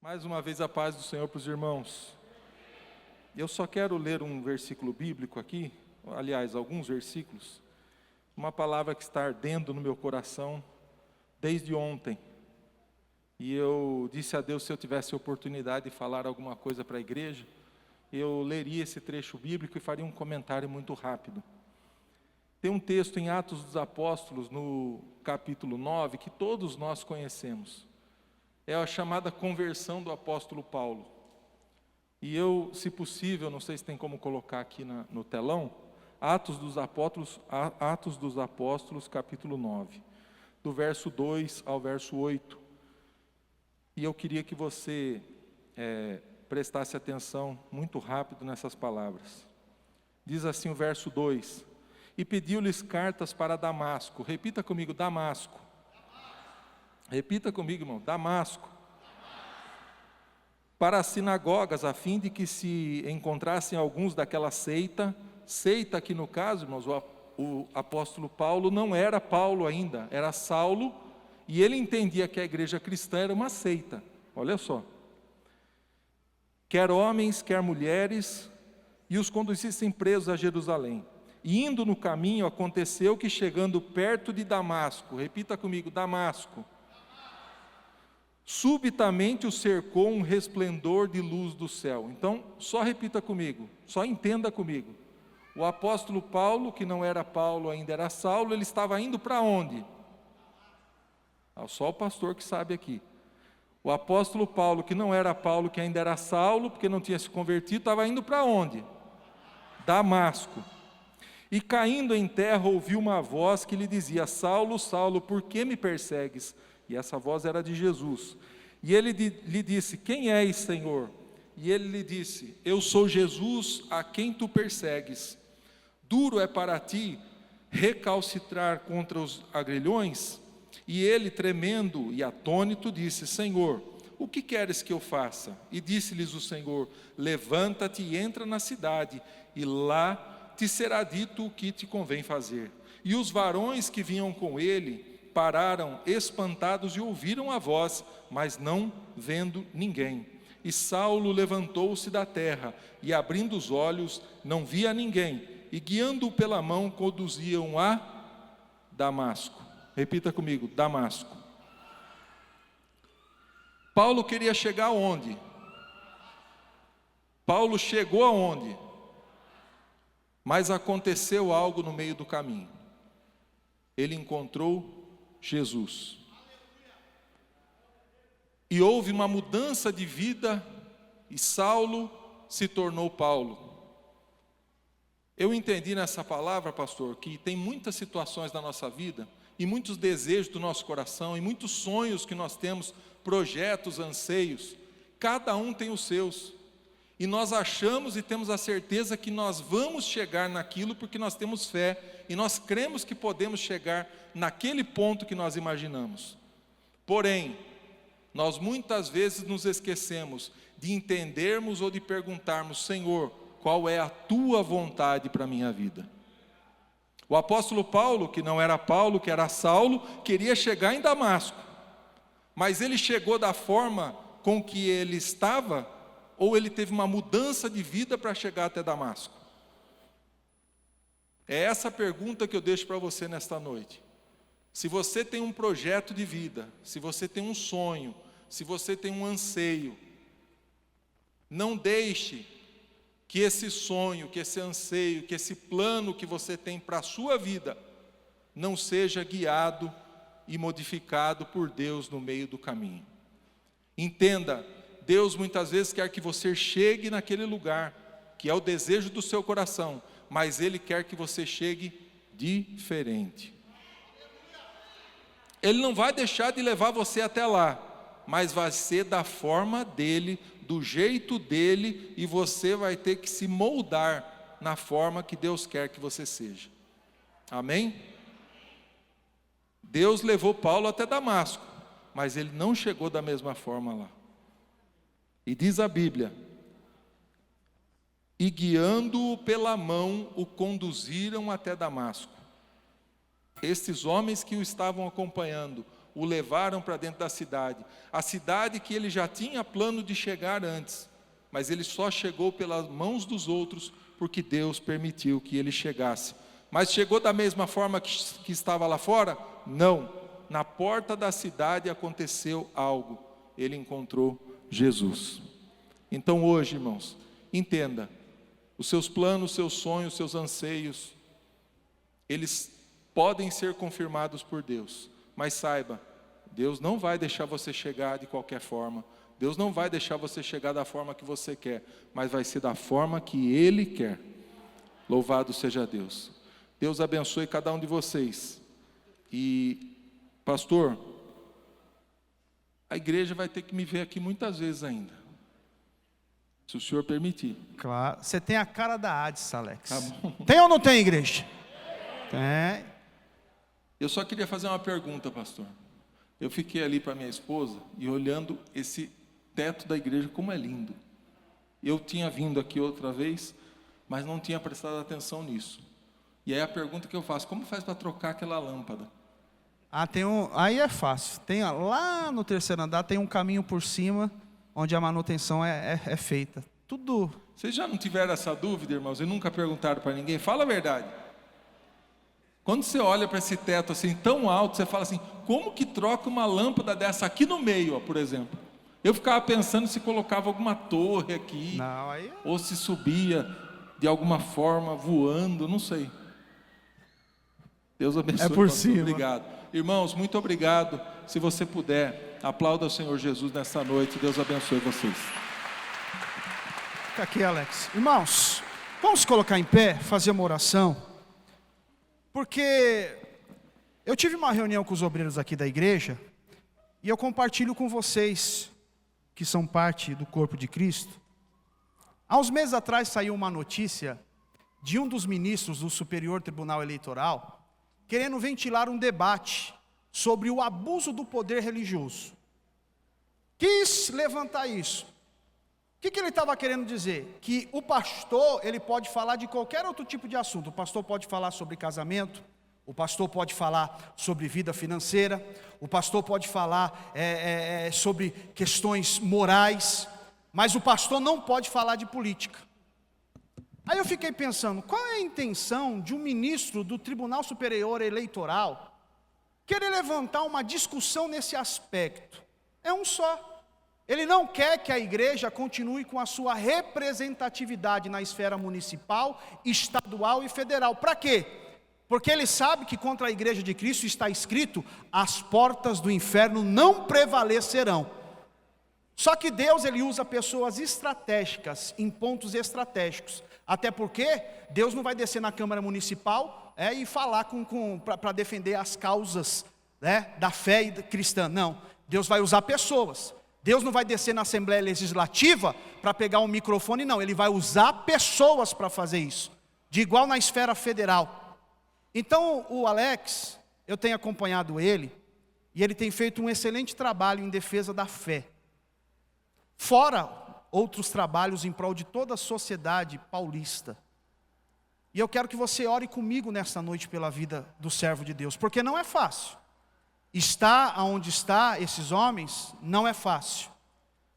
Mais uma vez a paz do Senhor para os irmãos. Eu só quero ler um versículo bíblico aqui, aliás, alguns versículos, uma palavra que está ardendo no meu coração desde ontem. E eu disse a Deus, se eu tivesse a oportunidade de falar alguma coisa para a igreja, eu leria esse trecho bíblico e faria um comentário muito rápido. Tem um texto em Atos dos Apóstolos, no capítulo 9, que todos nós conhecemos. É a chamada conversão do apóstolo Paulo. E eu, se possível, não sei se tem como colocar aqui no telão, Atos dos Apóstolos, capítulo 9, do verso 2 ao verso 8. E eu queria que você prestasse atenção muito rápido nessas palavras. Diz assim o verso 2: E pediu-lhes cartas para Damasco. Repita comigo, Damasco. Repita comigo, irmão, Damasco. Para as sinagogas, a fim de que se encontrassem alguns daquela seita que no caso, irmãos, o apóstolo Paulo não era Paulo ainda, era Saulo, e ele entendia que a igreja cristã era uma seita, olha só. Quer homens, quer mulheres, e os conduzissem presos a Jerusalém. E indo no caminho, aconteceu que chegando perto de Damasco, repita comigo, Damasco, subitamente o cercou um resplendor de luz do céu. Então, só repita comigo, só entenda comigo. O apóstolo Paulo, que não era Paulo, ainda era Saulo, ele estava indo para onde? Só o pastor que sabe aqui. O apóstolo Paulo, que não era Paulo, que ainda era Saulo, porque não tinha se convertido, estava indo para onde? Damasco. E caindo em terra, ouviu uma voz que lhe dizia: Saulo, Saulo, por que me persegues? E essa voz era de Jesus. E ele lhe disse: Quem és, Senhor? E ele lhe disse: Eu sou Jesus, a quem tu persegues. Duro é para ti recalcitrar contra os agrilhões? E ele, tremendo e atônito, disse: Senhor, o que queres que eu faça? E disse-lhes o Senhor: Levanta-te e entra na cidade, e lá te será dito o que te convém fazer. E os varões que vinham com ele pararam espantados e ouviram a voz, mas não vendo ninguém. E Saulo levantou-se da terra, e abrindo os olhos, não via ninguém, e guiando-o pela mão, conduziam a Damasco. Repita comigo, Damasco. Paulo queria chegar aonde? Paulo chegou aonde? Mas aconteceu algo no meio do caminho. Ele encontrou Jesus. E houve uma mudança de vida, e Saulo se tornou Paulo. Eu entendi nessa palavra, pastor, que tem muitas situações na nossa vida, e muitos desejos do nosso coração, e muitos sonhos que nós temos, projetos, anseios, cada um tem os seus. E nós achamos e temos a certeza que nós vamos chegar naquilo porque nós temos fé, e nós cremos que podemos chegar naquele ponto que nós imaginamos. Porém, nós muitas vezes nos esquecemos de entendermos ou de perguntarmos: Senhor, qual é a tua vontade para a minha vida? O apóstolo Paulo, que não era Paulo, que era Saulo, queria chegar em Damasco, mas ele chegou da forma com que ele estava, ou ele teve uma mudança de vida para chegar até Damasco? É essa pergunta que eu deixo para você nesta noite. Se você tem um projeto de vida, se você tem um sonho, se você tem um anseio, não deixe que esse sonho, que esse anseio, que esse plano que você tem para a sua vida, não seja guiado e modificado por Deus no meio do caminho. Entenda, Deus muitas vezes quer que você chegue naquele lugar, que é o desejo do seu coração, mas Ele quer que você chegue diferente. Ele não vai deixar de levar você até lá, mas vai ser da forma dEle, do jeito dEle, e você vai ter que se moldar na forma que Deus quer que você seja. Amém? Deus levou Paulo até Damasco, mas ele não chegou da mesma forma lá. E diz a Bíblia: e guiando-o pela mão, o conduziram até Damasco. Estes homens que o estavam acompanhando, o levaram para dentro da cidade. A cidade que ele já tinha plano de chegar antes, mas ele só chegou pelas mãos dos outros, porque Deus permitiu que ele chegasse. Mas chegou da mesma forma que estava lá fora? Não. Na porta da cidade aconteceu algo. Ele encontrou Jesus. Então hoje, irmãos, entenda, os seus planos, seus sonhos, seus anseios, eles podem ser confirmados por Deus, mas saiba, Deus não vai deixar você chegar de qualquer forma, Deus não vai deixar você chegar da forma que você quer, mas vai ser da forma que Ele quer. Louvado seja Deus. Deus abençoe cada um de vocês. E, pastor, a igreja vai ter que me ver aqui muitas vezes ainda, se o senhor permitir. Claro, você tem a cara da Hades, Alex. Tá bom. Tem ou não tem, igreja? Tem. Eu só queria fazer uma pergunta, pastor. Eu fiquei ali para minha esposa e olhando esse teto da igreja, como é lindo. Eu tinha vindo aqui outra vez, mas não tinha prestado atenção nisso. E aí a pergunta que eu faço, como faz para trocar aquela lâmpada? Aí é fácil. Lá no terceiro andar tem um caminho por cima, onde a manutenção é feita. Tudo. Vocês já não tiveram essa dúvida, irmãos? E nunca perguntaram para ninguém? Fala a verdade. Quando você olha para esse teto assim tão alto, você fala assim, como que troca uma lâmpada dessa aqui no meio, ó, por exemplo? Eu ficava pensando se colocava alguma torre aqui, não, aí... ou se subia de alguma forma voando, não sei. Deus abençoe. É por cima. Obrigado. Irmãos, muito obrigado. Se você puder, aplauda o Senhor Jesus nessa noite. Deus abençoe vocês. Fica aqui, Alex. Irmãos, vamos colocar em pé, fazer uma oração. Porque eu tive uma reunião com os obreiros aqui da igreja, e eu compartilho com vocês, que são parte do corpo de Cristo. Há uns meses atrás saiu uma notícia de um dos ministros do Superior Tribunal Eleitoral, querendo ventilar um debate sobre o abuso do poder religioso. Quis levantar isso. O que ele estava querendo dizer? Que o pastor, ele pode falar de qualquer outro tipo de assunto. O pastor pode falar sobre casamento, o pastor pode falar sobre vida financeira, o pastor pode falar sobre questões morais, mas o pastor não pode falar de política. Aí eu fiquei pensando, qual é a intenção de um ministro do Tribunal Superior Eleitoral querer levantar uma discussão nesse aspecto? É um só. Ele não quer que a igreja continue com a sua representatividade na esfera municipal, estadual e federal. Para quê? Porque ele sabe que contra a igreja de Cristo está escrito, as portas do inferno não prevalecerão. Só que Deus, ele usa pessoas estratégicas, em pontos estratégicos. Até porque Deus não vai descer na Câmara Municipal e falar para defender as causas da fé cristã. Não, Deus vai usar pessoas. Deus não vai descer na Assembleia Legislativa para pegar um microfone, não. Ele vai usar pessoas para fazer isso. De igual na esfera federal. Então o Alex, eu tenho acompanhado ele, e ele tem feito um excelente trabalho em defesa da fé. Fora outros trabalhos em prol de toda a sociedade paulista. E eu quero que você ore comigo nesta noite pela vida do servo de Deus, porque não é fácil. Estar onde está esses homens não é fácil.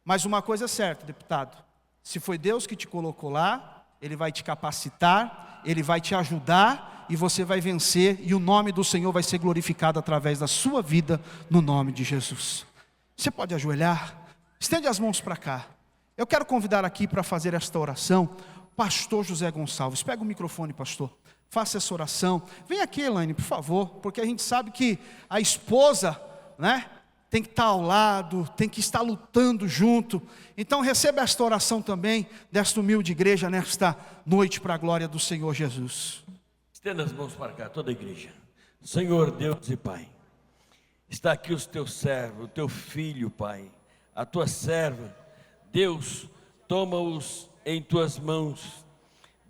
Mas uma coisa é certa, deputado, se foi Deus que te colocou lá, Ele vai te capacitar, Ele vai te ajudar e você vai vencer, e o nome do Senhor vai ser glorificado através da sua vida, no nome de Jesus. Você pode ajoelhar? Estende as mãos para cá. Eu quero convidar aqui para fazer esta oração, pastor José Gonçalves. Pega o microfone, pastor. Faça essa oração. Vem aqui, Elaine, por favor, porque a gente sabe que a esposa, tem que estar ao lado, tem que estar lutando junto. Então receba esta oração também, desta humilde igreja, nesta noite, para a glória do Senhor Jesus. Estenda as mãos para cá, toda a igreja. Senhor Deus e Pai, está aqui os teus servos, o teu filho, Pai, a tua serva. Deus, toma-os em tuas mãos.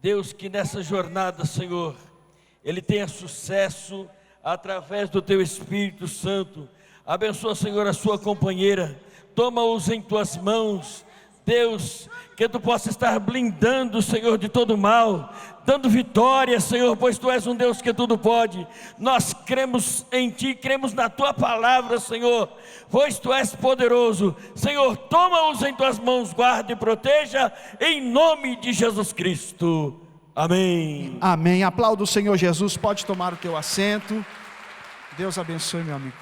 Deus, que nessa jornada, Senhor, ele tenha sucesso através do teu Espírito Santo. Abençoa, Senhor, a sua companheira. Toma-os em tuas mãos. Deus, que tu possa estar blindando, Senhor, de todo mal. dando vitória, Senhor, pois Tu és um Deus que tudo pode. Nós cremos em Ti, cremos na Tua palavra, Senhor, pois Tu és poderoso. Senhor, toma-os em Tuas mãos, guarda e proteja, em nome de Jesus Cristo. Amém. Amém. Aplauda o Senhor Jesus, pode tomar o teu assento. Deus abençoe, meu amigo.